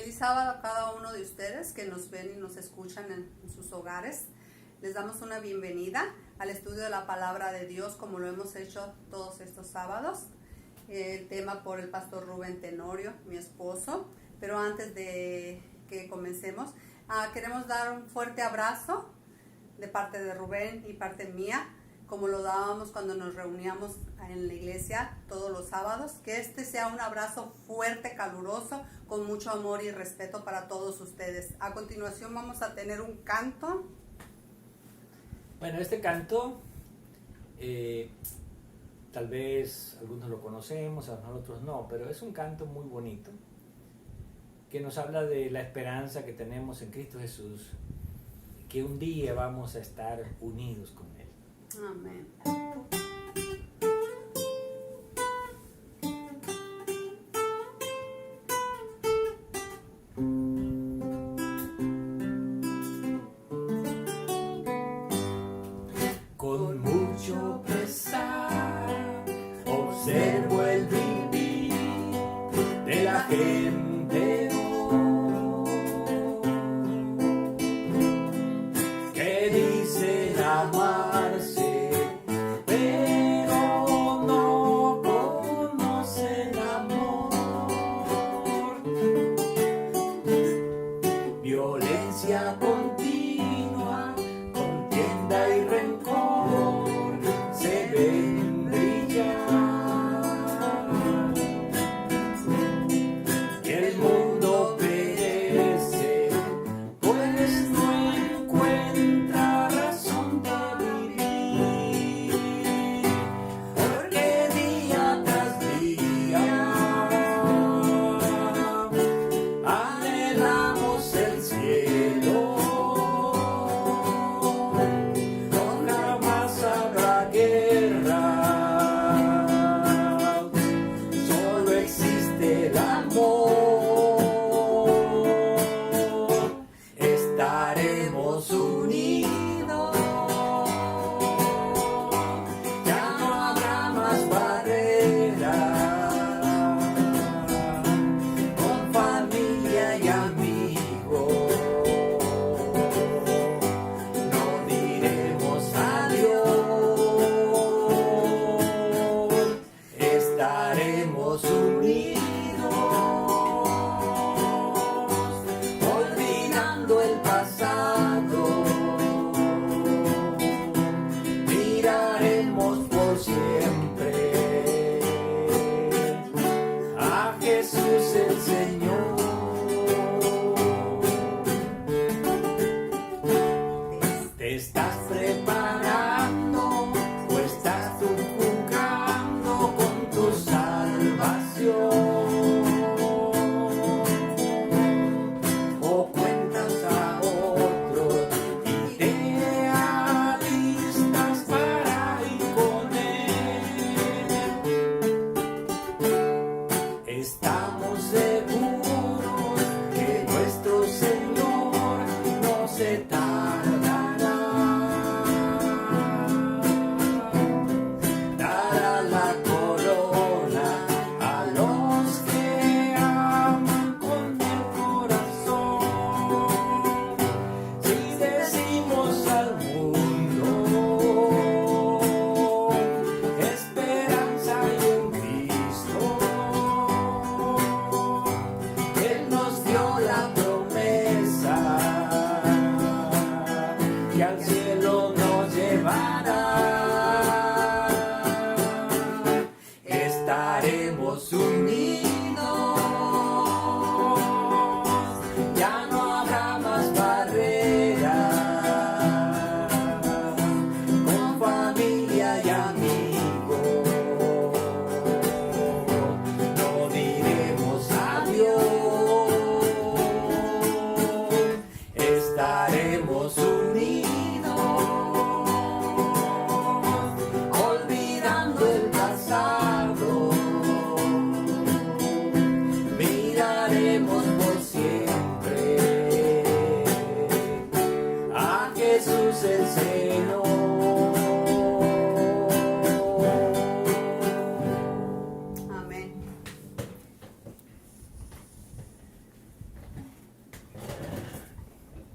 Feliz sábado a cada uno de ustedes que nos ven y nos escuchan en sus hogares. Les damos una bienvenida al estudio de la palabra de Dios como lo hemos hecho todos estos sábados. El tema por el pastor Rubén Tenorio, mi esposo. Pero antes de que comencemos, queremos dar un fuerte abrazo de parte de Rubén y parte mía, como lo dábamos cuando nos reuníamos en la iglesia todos los sábados. Que este sea un abrazo fuerte, caluroso, con mucho amor y respeto para todos ustedes. A continuación vamos a tener un canto. Bueno, este canto, tal vez algunos lo conocemos, a nosotros no, pero es un canto muy bonito que nos habla de la esperanza que tenemos en Cristo Jesús, que un día vamos a estar unidos con Él. Amén. Con mucho pesar observo el vivir de la gente hoy, que dicen amarse, pero no conocen amor. Violencia continua, contienda y rencor se ven brillar. Y el mundo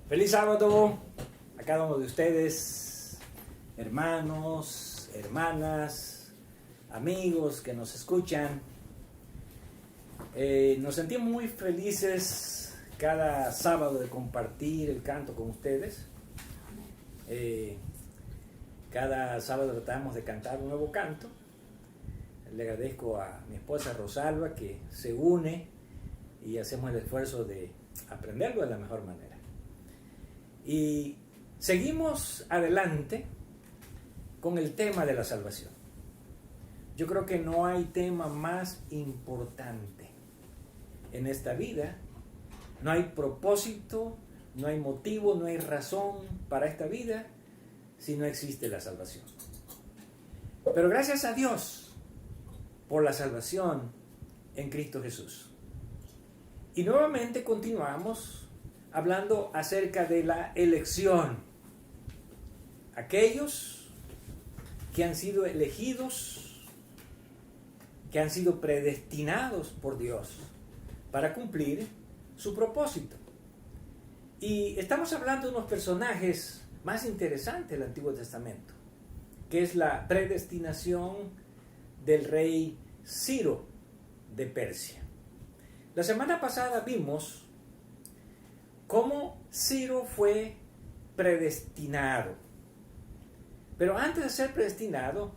Feliz sábado a cada uno de ustedes, hermanos, hermanas, amigos que nos escuchan. Nos sentimos muy felices cada sábado de compartir el canto con ustedes. Cada sábado tratamos de cantar un nuevo canto. Le agradezco a mi esposa Rosalba que se une y hacemos el esfuerzo de aprenderlo de la mejor manera. Y seguimos adelante con el tema de la salvación. Yo creo que no hay tema más importante en esta vida. No hay propósito, no hay motivo, no hay razón para esta vida si no existe la salvación. Pero gracias a Dios por la salvación en Cristo Jesús. Y nuevamente continuamos hablando acerca de la elección. Aquellos que han sido elegidos, que han sido predestinados por Dios para cumplir su propósito. Y estamos hablando de unos personajes más interesantes del Antiguo Testamento, que es la predestinación del rey Ciro de Persia. La semana pasada vimos cómo Ciro fue predestinado. Pero antes de ser predestinado,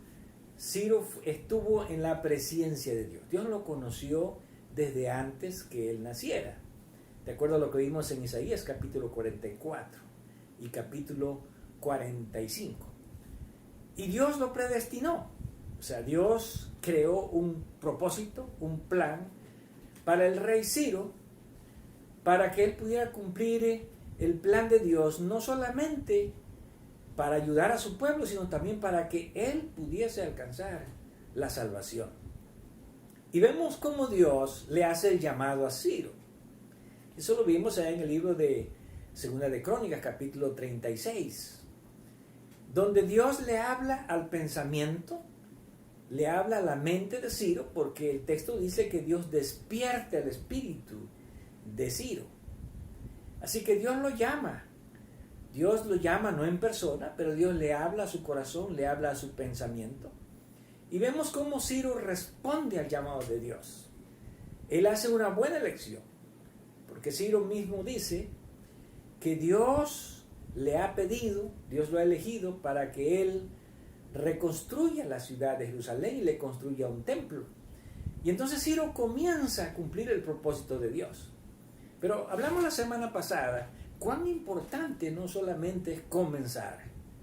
Ciro estuvo en la presencia de Dios. Dios lo conoció desde antes que él naciera. De acuerdo a lo que vimos en Isaías capítulo 44 y capítulo 45. Y Dios lo predestinó. O sea, Dios creó un propósito, un plan para el rey Ciro, para que él pudiera cumplir el plan de Dios, no solamente para ayudar a su pueblo, sino también para que él pudiese alcanzar la salvación. Y vemos cómo Dios le hace el llamado a Ciro. Eso lo vimos en el libro de Segunda de Crónicas, capítulo 36, donde Dios le habla al pensamiento, le habla a la mente de Ciro, porque el texto dice que Dios despierta el espíritu de Ciro. Así que Dios lo llama. Dios lo llama no en persona, pero Dios le habla a su corazón, le habla a su pensamiento. Y vemos cómo Ciro responde al llamado de Dios. Él hace una buena elección, porque Ciro mismo dice que Dios le ha pedido, Dios lo ha elegido para que él reconstruya la ciudad de Jerusalén y le construya un templo. Y entonces Ciro comienza a cumplir el propósito de Dios. Pero hablamos la semana pasada cuán importante no solamente es comenzar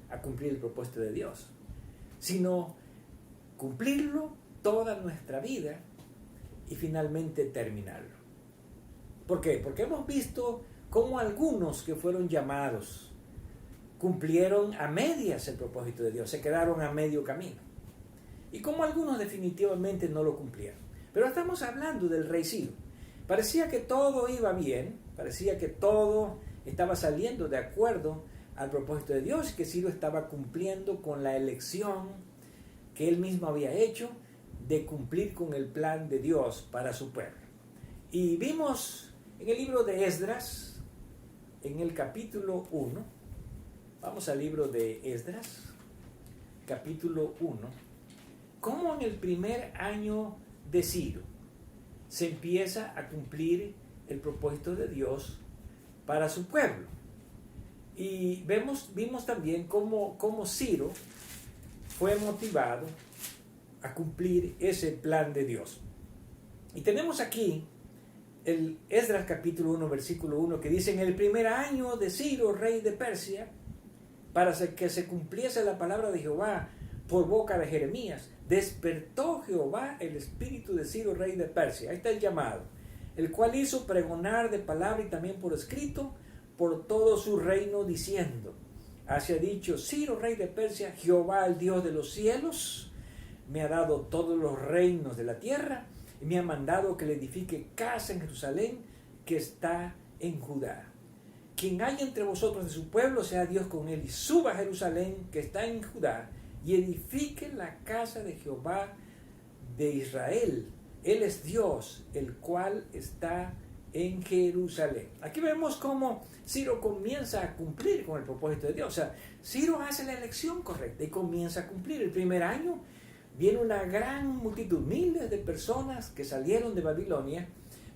a cumplir el propósito de Dios, sino cumplirlo toda nuestra vida y finalmente terminarlo. ¿Por qué? Porque hemos visto cómo algunos que fueron llamados cumplieron a medias el propósito de Dios, se quedaron a medio camino. Y cómo algunos definitivamente no lo cumplieron. Pero estamos hablando del rey Ciro. Parecía que todo iba bien, parecía que todo estaba saliendo de acuerdo al propósito de Dios, y que Ciro estaba cumpliendo con la elección que él mismo había hecho de cumplir con el plan de Dios para su pueblo. Y vimos en el libro de Esdras, en el capítulo 1, vamos al libro de Esdras, capítulo 1, cómo en el primer año de Ciro se empieza a cumplir el propósito de Dios para su pueblo. Y vimos también cómo Ciro fue motivado a cumplir ese plan de Dios. Y tenemos aquí el Esdras capítulo 1, versículo 1, que dice: en el primer año de Ciro, rey de Persia, para que se cumpliese la palabra de Jehová por boca de Jeremías, despertó Jehová el espíritu de Ciro, rey de Persia. Ahí está el llamado, el cual hizo pregonar de palabra y también por escrito por todo su reino, diciendo: así ha dicho Ciro, rey de Persia, Jehová, el Dios de los cielos, me ha dado todos los reinos de la tierra y me ha mandado que le edifique casa en Jerusalén, que está en Judá. Quien haya entre vosotros de su pueblo, sea Dios con él, y suba a Jerusalén, que está en Judá, y edifique la casa de Jehová de Israel. Él es Dios, el cual está en Jerusalén. Aquí vemos cómo Ciro comienza a cumplir con el propósito de Dios. O sea, Ciro hace la elección correcta y comienza a cumplir. El primer año viene una gran multitud, miles de personas que salieron de Babilonia,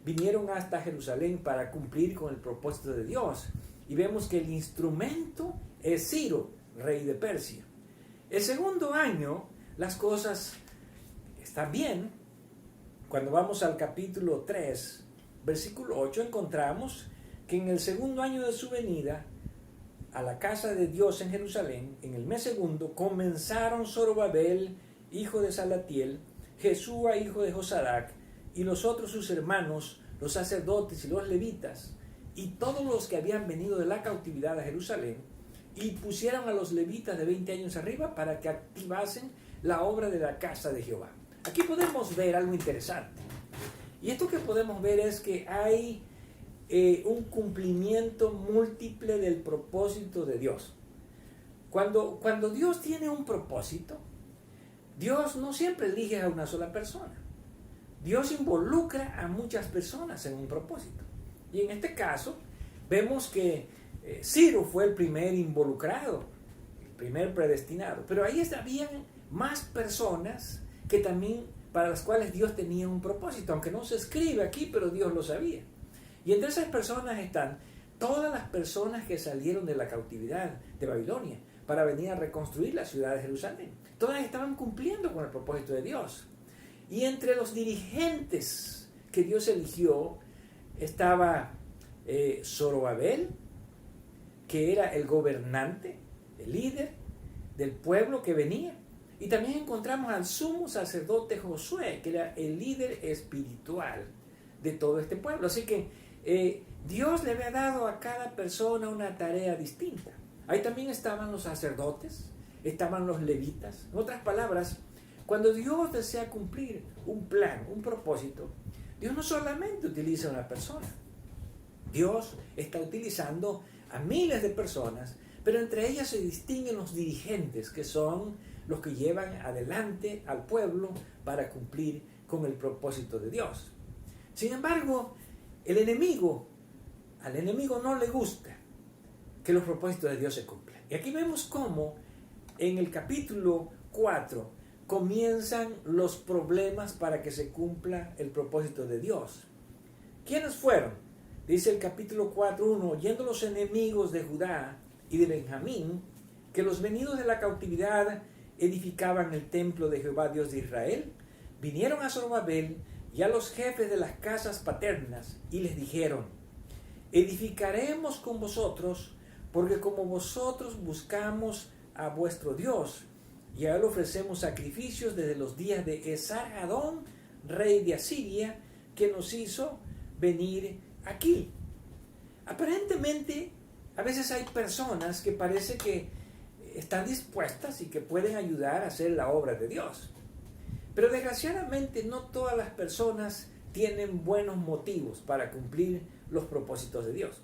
vinieron hasta Jerusalén para cumplir con el propósito de Dios. Y vemos que el instrumento es Ciro, rey de Persia. El segundo año, las cosas están bien. Cuando vamos al capítulo 3, versículo 8, encontramos que en el segundo año de su venida a la casa de Dios en Jerusalén, en el mes segundo, comenzaron Zorobabel, hijo de Salatiel, Jesúa, hijo de Josadac, y los otros sus hermanos, los sacerdotes y los levitas, y todos los que habían venido de la cautividad a Jerusalén, y pusieron a los levitas de 20 años arriba para que activasen la obra de la casa de Jehová. Aquí podemos ver algo interesante. Y esto que podemos ver es que hay un cumplimiento múltiple del propósito de Dios. Cuando Dios tiene un propósito, Dios no siempre elige a una sola persona. Dios involucra a muchas personas en un propósito. Y en este caso, vemos que Ciro fue el primer involucrado, el primer predestinado. Pero ahí habían más personas que también para las cuales Dios tenía un propósito, aunque no se escribe aquí, pero Dios lo sabía. Y entre esas personas están todas las personas que salieron de la cautividad de Babilonia para venir a reconstruir la ciudad de Jerusalén. Todas estaban cumpliendo con el propósito de Dios. Y entre los dirigentes que Dios eligió estaba Zorobabel, que era el gobernante, el líder del pueblo que venía. Y también encontramos al sumo sacerdote Josué, que era el líder espiritual de todo este pueblo. Así que Dios le había dado a cada persona una tarea distinta. Ahí también estaban los sacerdotes, estaban los levitas. En otras palabras, cuando Dios desea cumplir un plan, un propósito, Dios no solamente utiliza a una persona. Dios está utilizando a miles de personas, pero entre ellas se distinguen los dirigentes, que son los que llevan adelante al pueblo para cumplir con el propósito de Dios. Sin embargo, al enemigo no le gusta que los propósitos de Dios se cumplan. Y aquí vemos cómo en el capítulo 4 comienzan los problemas para que se cumpla el propósito de Dios. ¿Quiénes fueron? Dice el capítulo 4:1, oyendo los enemigos de Judá y de Benjamín que los venidos de la cautividad edificaban el templo de Jehová Dios de Israel, vinieron a Zorobabel y a los jefes de las casas paternas y les dijeron: edificaremos con vosotros, porque como vosotros buscamos a vuestro Dios, y a él ofrecemos sacrificios desde los días de Esar-Hadón, rey de Asiria, que nos hizo venir aquí. Aparentemente, a veces hay personas que parece que están dispuestas y que pueden ayudar a hacer la obra de Dios. Pero desgraciadamente no todas las personas tienen buenos motivos para cumplir los propósitos de Dios.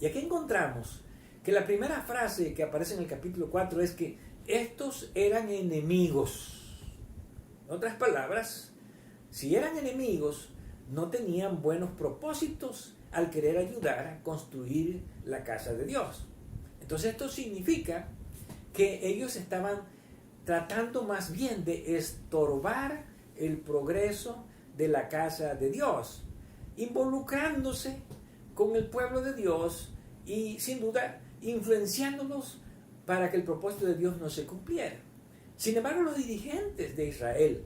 Y aquí encontramos que la primera frase que aparece en el capítulo 4 es que estos eran enemigos. En otras palabras, si eran enemigos, no tenían buenos propósitos al querer ayudar a construir la casa de Dios. Entonces esto significa que ellos estaban tratando más bien de estorbar el progreso de la casa de Dios, involucrándose con el pueblo de Dios y sin duda influenciándolos para que el propósito de Dios no se cumpliera. Sin embargo, los dirigentes de Israel,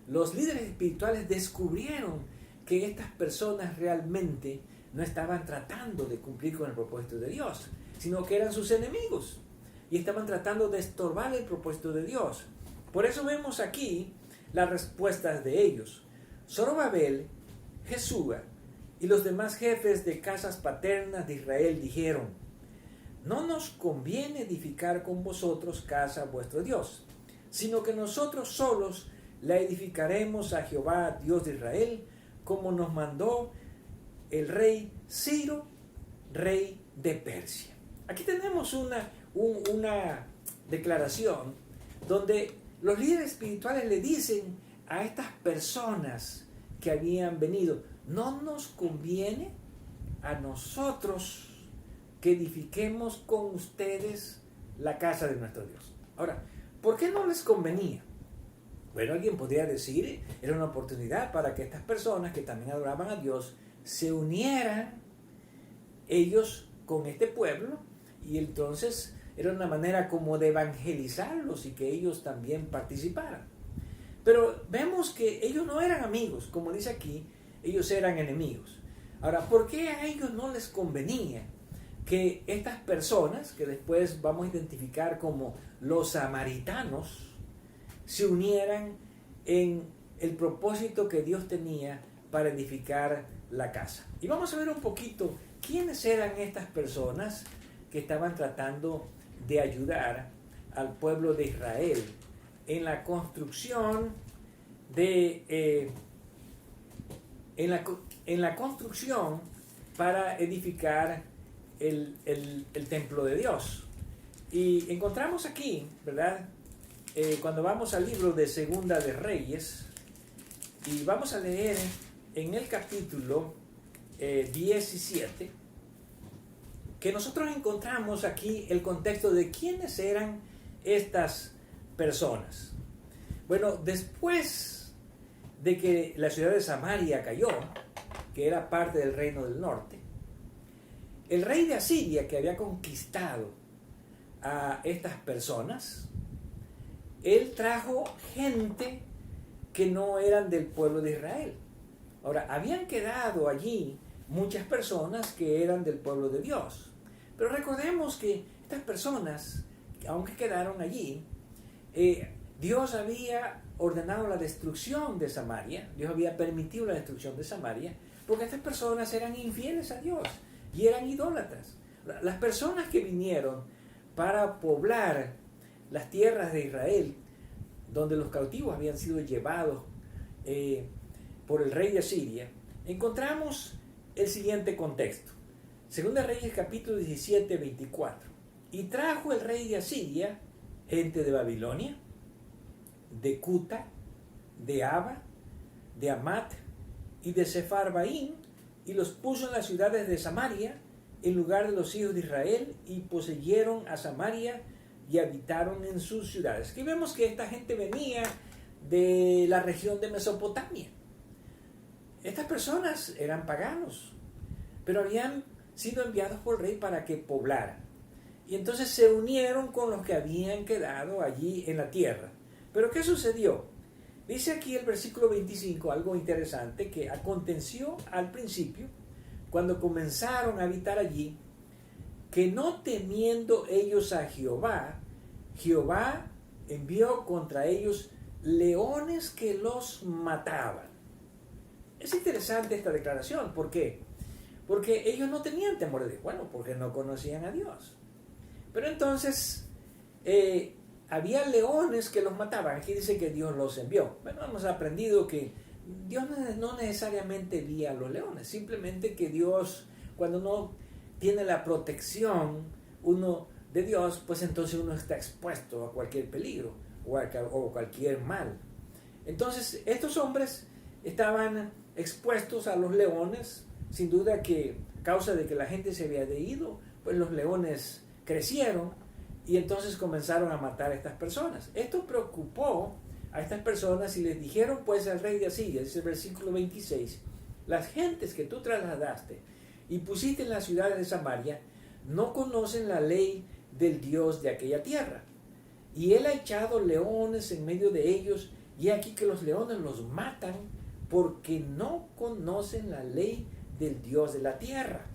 los líderes espirituales, descubrieron que estas personas realmente no estaban tratando de cumplir con el propósito de Dios, sino que eran sus enemigos y estaban tratando de estorbar el propósito de Dios. Por eso vemos aquí las respuestas de ellos. Zorobabel, Jesúa y los demás jefes de casas paternas de Israel dijeron: no nos conviene edificar con vosotros casa a vuestro Dios, sino que nosotros solos la edificaremos a Jehová, Dios de Israel, como nos mandó el rey Ciro, rey de Persia. Aquí tenemos una declaración donde los líderes espirituales le dicen a estas personas que habían venido: no nos conviene a nosotros que edifiquemos con ustedes la casa de nuestro Dios. Ahora, ¿por qué no les convenía? Bueno, alguien podría decir, era una oportunidad para que estas personas que también adoraban a Dios se unieran ellos con este pueblo, y entonces era una manera como de evangelizarlos y que ellos también participaran. Pero vemos que ellos no eran amigos, como dice aquí, ellos eran enemigos. Ahora, ¿por qué a ellos no les convenía que estas personas, que después vamos a identificar como los samaritanos, se unieran en el propósito que Dios tenía para edificar la casa? Y vamos a ver un poquito quiénes eran estas personas que estaban tratando de ayudar al pueblo de Israel en la construcción en la construcción para edificar el templo de Dios. Y encontramos aquí, ¿verdad? Cuando vamos al libro de Segunda de Reyes, y vamos a leer en el capítulo 17, que nosotros encontramos aquí el contexto de quiénes eran estas personas. Bueno, después de que la ciudad de Samaria cayó, que era parte del reino del norte, el rey de Asiria, que había conquistado a estas personas, él trajo gente que no eran del pueblo de Israel. Ahora, habían quedado allí muchas personas que eran del pueblo de Dios. Pero recordemos que estas personas, aunque quedaron allí, Dios había ordenado la destrucción de Samaria, Dios había permitido la destrucción de Samaria, porque estas personas eran infieles a Dios y eran idólatras. Las personas que vinieron para poblar las tierras de Israel, donde los cautivos habían sido llevados por el rey de Asiria, encontramos el siguiente contexto. Segunda Reyes capítulo 17, 24. Y trajo el rey de Asiria gente de Babilonia, de Cuta, de Aba, de Amat y de Sefarbaín, y los puso en las ciudades de Samaria, en lugar de los hijos de Israel, y poseyeron a Samaria y habitaron en sus ciudades. Aquí vemos que esta gente venía de la región de Mesopotamia. Estas personas eran paganos, pero habían sido enviados por el rey para que poblaran. Y entonces se unieron con los que habían quedado allí en la tierra. Pero ¿qué sucedió? Dice aquí el versículo 25 algo interesante, que aconteció al principio, cuando comenzaron a habitar allí, que no temiendo ellos a Jehová, Jehová envió contra ellos leones que los mataban. Es interesante esta declaración. ¿Por qué? Porque ellos no tenían temor de Dios. Bueno, porque no conocían a Dios. Pero entonces había leones que los mataban. Aquí dice que Dios los envió. Bueno, hemos aprendido que Dios no necesariamente envía a los leones. Simplemente que Dios, cuando no tiene la protección uno de Dios, pues entonces uno está expuesto a cualquier peligro o cualquier mal. Entonces estos hombres estaban expuestos a los leones. Sin duda que a causa de que la gente se había ido, pues los leones crecieron y entonces comenzaron a matar a estas personas. Esto preocupó a estas personas y les dijeron pues al rey de Asiria, dice el versículo 26, las gentes que tú trasladaste y pusiste en las ciudades de Samaria no conocen la ley del Dios de aquella tierra. Y él ha echado leones en medio de ellos, y aquí que los leones los matan porque no conocen la ley del Dios de la tierra.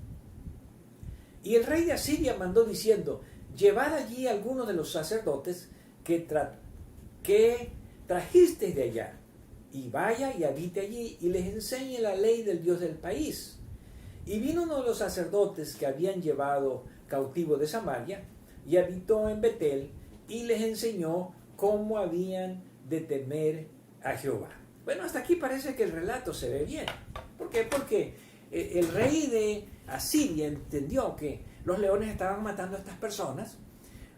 Y el rey de Asiria mandó diciendo, llevad allí a algunos de los sacerdotes que trajisteis de allá, y vaya y habite allí, y les enseñe la ley del Dios del país. Y vino uno de los sacerdotes que habían llevado cautivo de Samaria, y habitó en Betel, y les enseñó cómo habían de temer a Jehová. Bueno, hasta aquí parece que el relato se ve bien. ¿Por qué? Porque el rey de Asiria entendió que los leones estaban matando a estas personas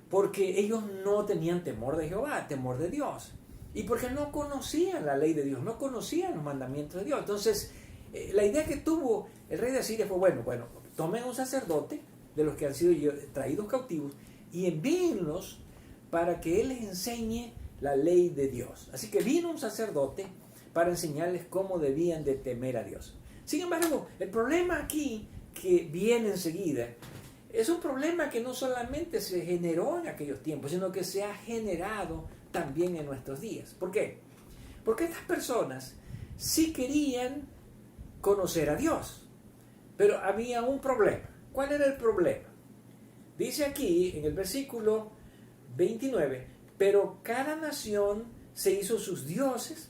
porque ellos no tenían temor de Jehová, temor de Dios. Y porque no conocían la ley de Dios, no conocían los mandamientos de Dios. Entonces, la idea que tuvo el rey de Asiria fue, bueno, tomen un sacerdote de los que han sido traídos cautivos y envíenlos para que él les enseñe la ley de Dios. Así que vino un sacerdote para enseñarles cómo debían de temer a Dios. Sin embargo, el problema aquí que viene enseguida es un problema que no solamente se generó en aquellos tiempos, sino que se ha generado también en nuestros días. ¿Por qué? Porque estas personas sí querían conocer a Dios, pero había un problema. ¿Cuál era el problema? Dice aquí en el versículo 29, pero cada nación se hizo sus dioses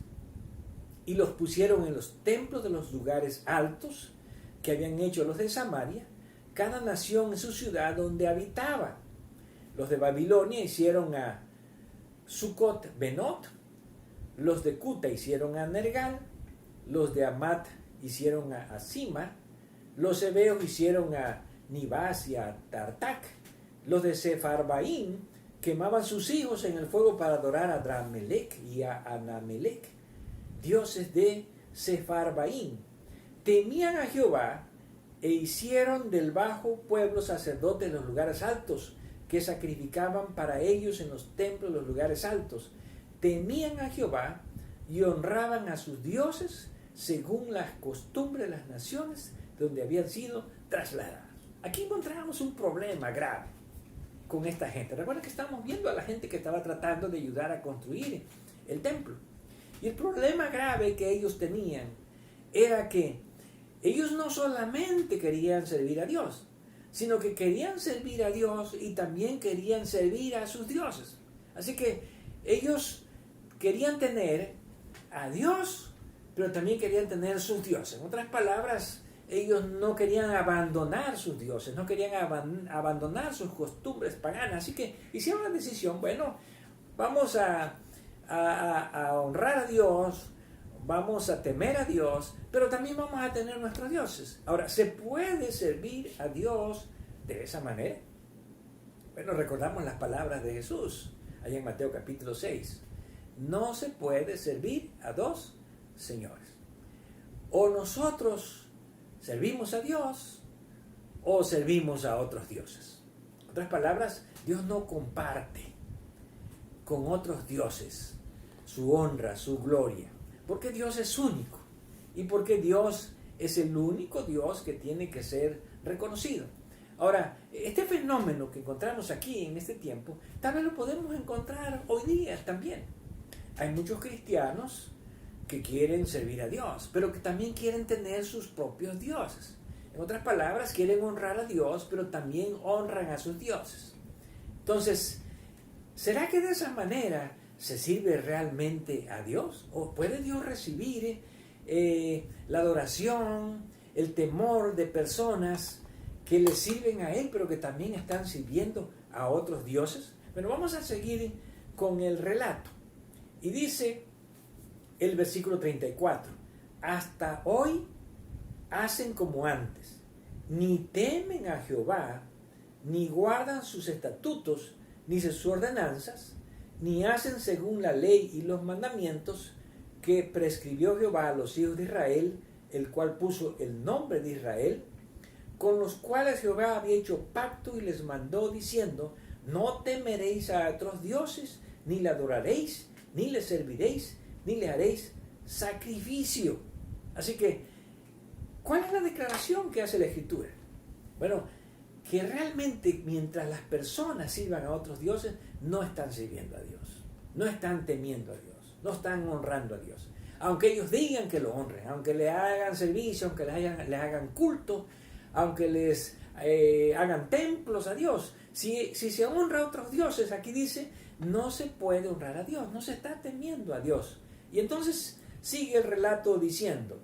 y los pusieron en los templos de los lugares altos que habían hecho los de Samaria, cada nación en su ciudad donde habitaba. Los de Babilonia hicieron a Sucot Benot, los de Cuta hicieron a Nergal, los de Amat hicieron a Asima, los hebeos hicieron a Nibas y a Tartac, los de Sefarbaim quemaban sus hijos en el fuego para adorar a Dramelec y a Anamelec, dioses de Sefarbaim. Temían a Jehová e hicieron del bajo pueblo sacerdotes en los lugares altos, que sacrificaban para ellos en los templos de los lugares altos. Temían a Jehová y honraban a sus dioses según las costumbres de las naciones donde habían sido trasladados. Aquí encontramos un problema grave con esta gente. Recuerden que estamos viendo a la gente que estaba tratando de ayudar a construir el templo. Y el problema grave que ellos tenían era que ellos no solamente querían servir a Dios, sino que querían servir a Dios y también querían servir a sus dioses. Así que ellos querían tener a Dios, pero también querían tener sus dioses. En otras palabras, ellos no querían abandonar sus dioses, no querían abandonar sus costumbres paganas. Así que hicieron la decisión, bueno, vamos a honrar a Dios, vamos a temer a Dios, pero también vamos a tener nuestros dioses. Ahora, ¿se puede servir a Dios de esa manera? Bueno, recordamos las palabras de Jesús, allá en Mateo capítulo 6. No se puede servir a dos señores. O nosotros servimos a Dios o servimos a otros dioses. En otras palabras, Dios no comparte con otros dioses su honra, su gloria, porque Dios es único y porque Dios es el único Dios que tiene que ser reconocido. Ahora, este fenómeno que encontramos aquí en este tiempo, tal vez lo podemos encontrar hoy día también. Hay muchos cristianos que quieren servir a Dios, pero que también quieren tener sus propios dioses. En otras palabras, quieren honrar a Dios, pero también honran a sus dioses. Entonces, ¿será que de esa manera se sirve realmente a Dios? ¿O puede Dios recibir la adoración, el temor de personas que le sirven a Él, pero que también están sirviendo a otros dioses? Bueno, vamos a seguir con el relato. Y dice el versículo 34, hasta hoy hacen como antes, ni temen a Jehová, ni guardan sus estatutos, ni sus ordenanzas, ni hacen según la ley y los mandamientos que prescribió Jehová a los hijos de Israel, el cual puso el nombre de Israel, con los cuales Jehová había hecho pacto y les mandó diciendo, no temeréis a otros dioses, ni le adoraréis, ni le serviréis, ni le haréis sacrificio. Así que, ¿cuál es la declaración que hace la Escritura? Bueno, que realmente mientras las personas sirvan a otros dioses, no están sirviendo a Dios, no están temiendo a Dios, no están honrando a Dios. Aunque ellos digan que lo honren, aunque le hagan servicio, aunque les hagan culto, aunque les hagan templos a Dios, si se honra a otros dioses, aquí dice, no se puede honrar a Dios, no se está temiendo a Dios. Y entonces sigue el relato diciendo,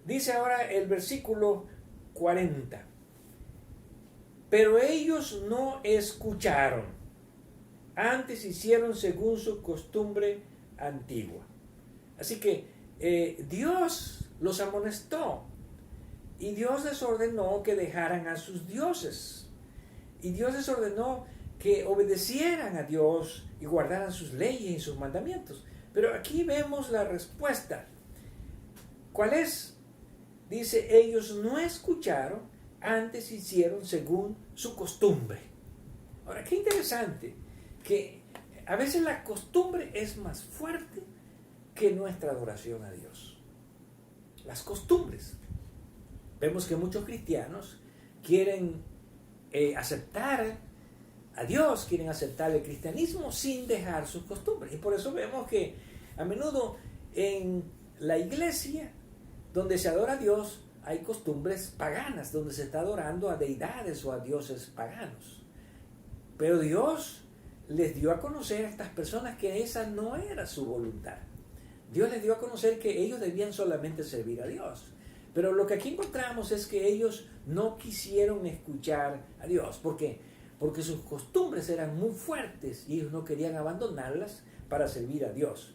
dice ahora el versículo 40, pero ellos no escucharon, antes hicieron según su costumbre antigua. Así que Dios los amonestó y Dios les ordenó que dejaran a sus dioses y Dios les ordenó que obedecieran a Dios y guardaran sus leyes y sus mandamientos. Pero aquí vemos la respuesta. ¿Cuál es? Dice, ellos no escucharon, antes hicieron según su costumbre. Ahora, qué interesante, que a veces la costumbre es más fuerte que nuestra adoración a Dios. Las costumbres. Vemos que muchos cristianos quieren aceptar a Dios, quieren aceptar el cristianismo sin dejar sus costumbres. Y por eso vemos que a menudo en la iglesia donde se adora a Dios hay costumbres paganas, donde se está adorando a deidades o a dioses paganos. Pero Dios les dio a conocer a estas personas que esa no era su voluntad. Dios les dio a conocer que ellos debían solamente servir a Dios. Pero lo que aquí encontramos es que ellos no quisieron escuchar a Dios. ¿Por qué? Porque sus costumbres eran muy fuertes y ellos no querían abandonarlas para servir a Dios.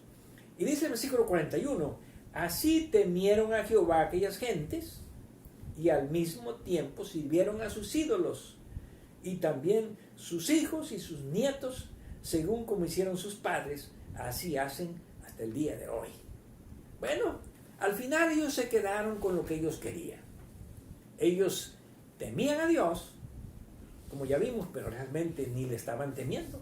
Y dice el versículo 41, así temieron a Jehová aquellas gentes y al mismo tiempo sirvieron a sus ídolos y también sus hijos y sus nietos, según como hicieron sus padres, así hacen hasta el día de hoy. Bueno, al final ellos se quedaron con lo que ellos querían. Ellos temían a Dios, como ya vimos, pero realmente ni le estaban temiendo,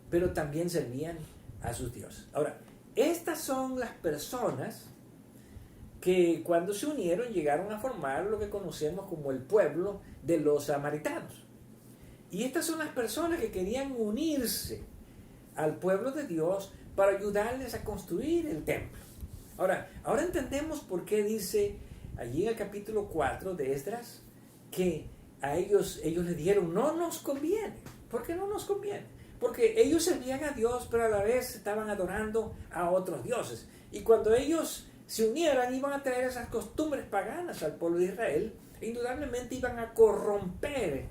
pero también servían a sus dioses. Ahora, estas son las personas que cuando se unieron llegaron a formar lo que conocemos como el pueblo de los samaritanos. Y estas son las personas que querían unirse al pueblo de Dios para ayudarles a construir el templo. Ahora entendemos por qué dice allí en el capítulo 4 de Esdras que a ellos les dijeron, no nos conviene. ¿Por qué no nos conviene? Porque ellos servían a Dios, pero a la vez estaban adorando a otros dioses. Y cuando ellos se unieran, iban a traer esas costumbres paganas al pueblo de Israel, e indudablemente iban a corromper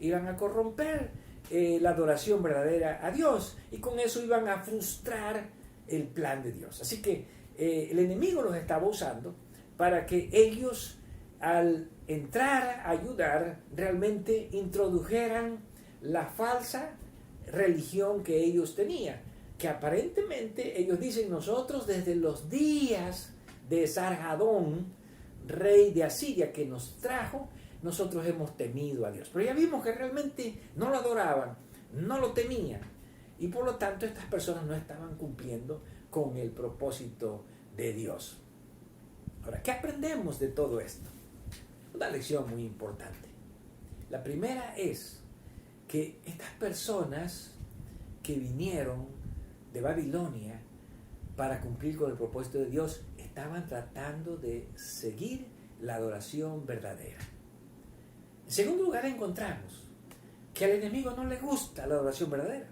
la adoración verdadera a Dios, y con eso iban a frustrar el plan de Dios. Así que el enemigo los estaba usando para que ellos, al entrar a ayudar, realmente introdujeran la falsa religión que ellos tenían, que aparentemente ellos dicen, nosotros desde los días de Sarhadón, rey de Asiria, que nos trajo, nosotros hemos temido a Dios. Pero ya vimos que realmente no lo adoraban, no lo temían, y por lo tanto estas personas no estaban cumpliendo con el propósito de Dios. Ahora, ¿qué aprendemos de todo esto? Una lección muy importante. La primera es que estas personas que vinieron de Babilonia para cumplir con el propósito de Dios estaban tratando de seguir la adoración verdadera. En segundo lugar, encontramos que al enemigo no le gusta la adoración verdadera.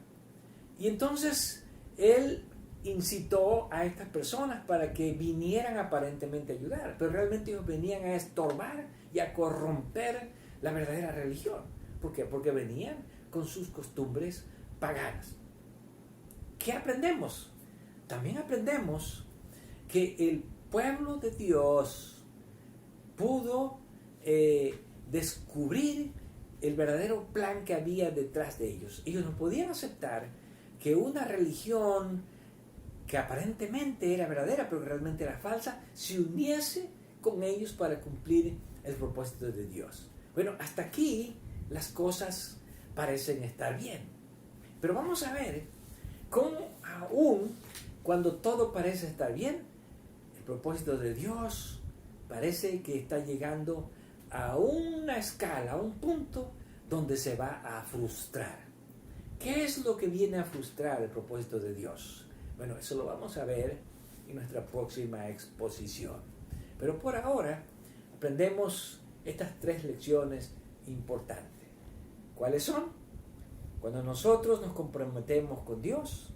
Y entonces él incitó a estas personas para que vinieran aparentemente a ayudar, pero realmente ellos venían a estorbar y a corromper la verdadera religión. ¿Por qué? Porque venían con sus costumbres paganas. ¿Qué aprendemos? También aprendemos que el pueblo de Dios pudo descubrir el verdadero plan que había detrás de ellos. Ellos no podían aceptar que una religión que aparentemente era verdadera, pero que realmente era falsa, se uniese con ellos para cumplir el propósito de Dios. Bueno, hasta aquí las cosas parecen estar bien. Pero vamos a ver cómo aún cuando todo parece estar bien, el propósito de Dios parece que está llegando a una escala, a un punto donde se va a frustrar. ¿Qué es lo que viene a frustrar el propósito de Dios? Bueno, eso lo vamos a ver en nuestra próxima exposición. Pero por ahora aprendemos estas 3 lecciones importantes. ¿Cuáles son? Cuando nosotros nos comprometemos con Dios,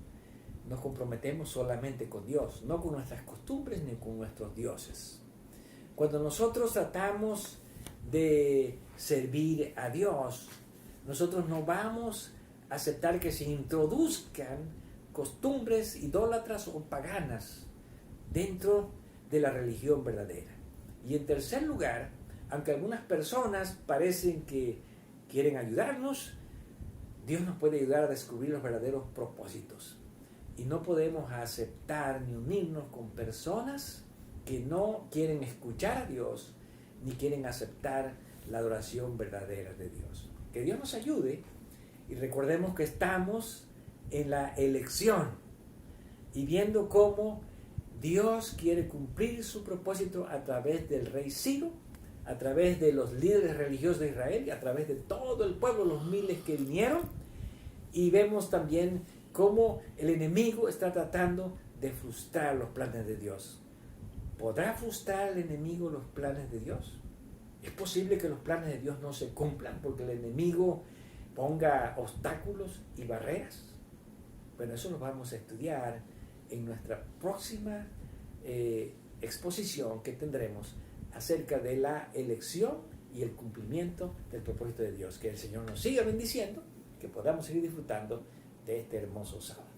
nos comprometemos solamente con Dios, no con nuestras costumbres ni con nuestros dioses. Cuando nosotros tratamos de servir a Dios, nosotros no vamos a aceptar que se introduzcan costumbres idólatras o paganas dentro de la religión verdadera. Y en tercer lugar, aunque algunas personas parecen que quieren ayudarnos, Dios nos puede ayudar a descubrir los verdaderos propósitos. Y no podemos aceptar ni unirnos con personas que no quieren escuchar a Dios ni quieren aceptar la adoración verdadera de Dios. Que Dios nos ayude y recordemos que estamos en la elección y viendo cómo Dios quiere cumplir su propósito a través del rey Ciro, a través de los líderes religiosos de Israel y a través de todo el pueblo, los miles que vinieron. Y vemos también cómo el enemigo está tratando de frustrar los planes de Dios. ¿Podrá frustrar el enemigo los planes de Dios? ¿Es posible que los planes de Dios no se cumplan porque el enemigo ponga obstáculos y barreras? Bueno, eso lo vamos a estudiar en nuestra próxima exposición que tendremos acerca de la elección y el cumplimiento del propósito de Dios. Que el Señor nos siga bendiciendo, que podamos seguir disfrutando de este hermoso sábado.